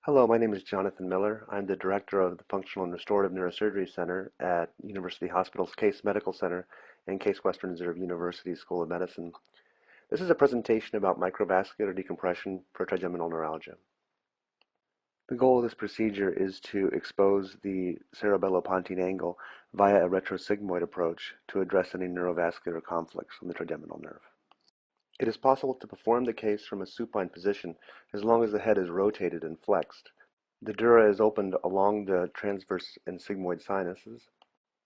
Hello, my name is Jonathan Miller. I'm the director of the Functional and Restorative Neurosurgery Center at University Hospital's Case Medical Center and Case Western Reserve University School of Medicine. This is a presentation about microvascular decompression for trigeminal neuralgia. The goal of this procedure is to expose the cerebellopontine angle via a retrosigmoid approach to address any neurovascular conflicts on the trigeminal nerve. It is possible to perform the case from a supine position as long as the head is rotated and flexed. The dura is opened along the transverse and sigmoid sinuses.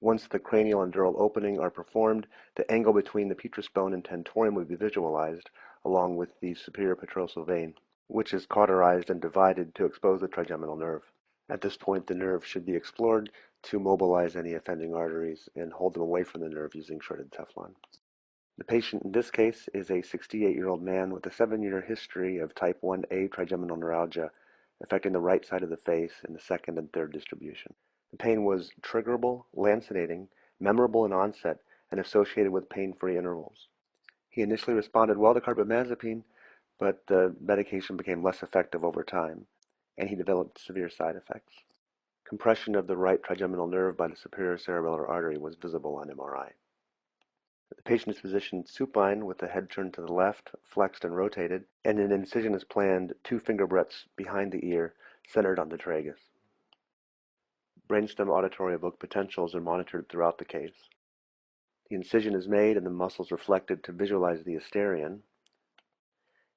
Once the cranial and dural opening are performed, the angle between the petrous bone and tentorium will be visualized, along with the superior petrosal vein, which is cauterized and divided to expose the trigeminal nerve. At this point, the nerve should be explored to mobilize any offending arteries and hold them away from the nerve using shredded Teflon. The patient in this case is a 68-year-old man with a 7-year history of type 1A trigeminal neuralgia affecting the right side of the face in the second and third distribution. The pain was triggerable, lancinating, memorable in onset, and associated with pain-free intervals. He initially responded well to carbamazepine, but the medication became less effective over time, and he developed severe side effects. Compression of the right trigeminal nerve by the superior cerebellar artery was visible on MRI. The patient is positioned supine with the head turned to the left, flexed and rotated, and an incision is planned 2 finger breadths behind the ear, centered on the tragus. Brainstem auditory evoked potentials are monitored throughout the case. The incision is made and the muscles reflected to visualize the asterion,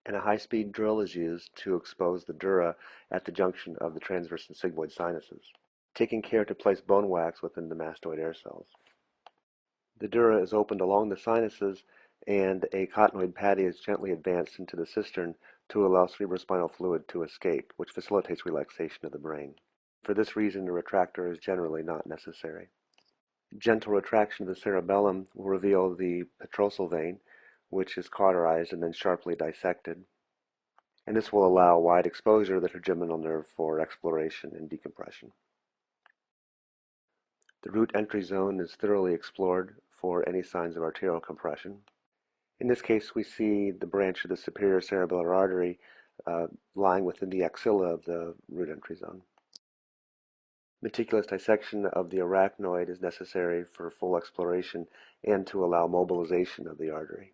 and a high-speed drill is used to expose the dura at the junction of the transverse and sigmoid sinuses, taking care to place bone wax within the mastoid air cells. The dura is opened along the sinuses, and a cottonoid patty is gently advanced into the cistern to allow cerebrospinal fluid to escape, which facilitates relaxation of the brain. For this reason, a retractor is generally not necessary. Gentle retraction of the cerebellum will reveal the petrosal vein, which is cauterized and then sharply dissected, and this will allow wide exposure of the trigeminal nerve for exploration and decompression. The root entry zone is thoroughly explored for any signs of arterial compression. In this case, we see the branch of the superior cerebellar artery lying within the axilla of the root entry zone. Meticulous dissection of the arachnoid is necessary for full exploration and to allow mobilization of the artery.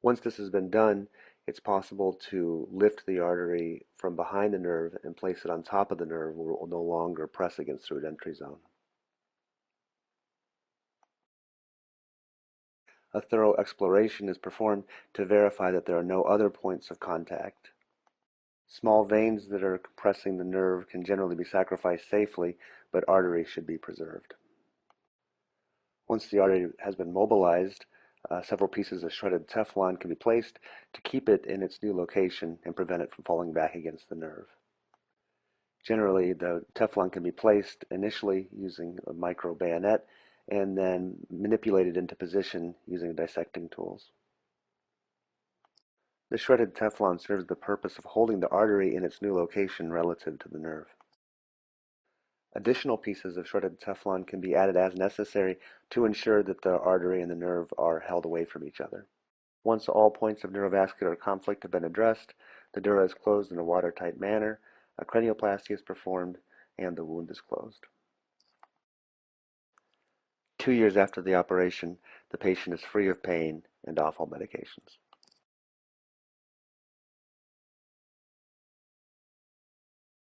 Once this has been done, it's possible to lift the artery from behind the nerve and place it on top of the nerve where it will no longer press against the root entry zone. A thorough exploration is performed to verify that there are no other points of contact. Small veins that are compressing the nerve can generally be sacrificed safely, but arteries should be preserved. Once the artery has been mobilized, several pieces of shredded Teflon can be placed to keep it in its new location and prevent it from falling back against the nerve. Generally, the Teflon can be placed initially using a micro bayonet and then manipulated into position using dissecting tools. The shredded Teflon serves the purpose of holding the artery in its new location relative to the nerve. Additional pieces of shredded Teflon can be added as necessary to ensure that the artery and the nerve are held away from each other. Once all points of neurovascular conflict have been addressed, the dura is closed in a watertight manner, a cranioplasty is performed, and the wound is closed. 2 years after the operation, the patient is free of pain and off all medications.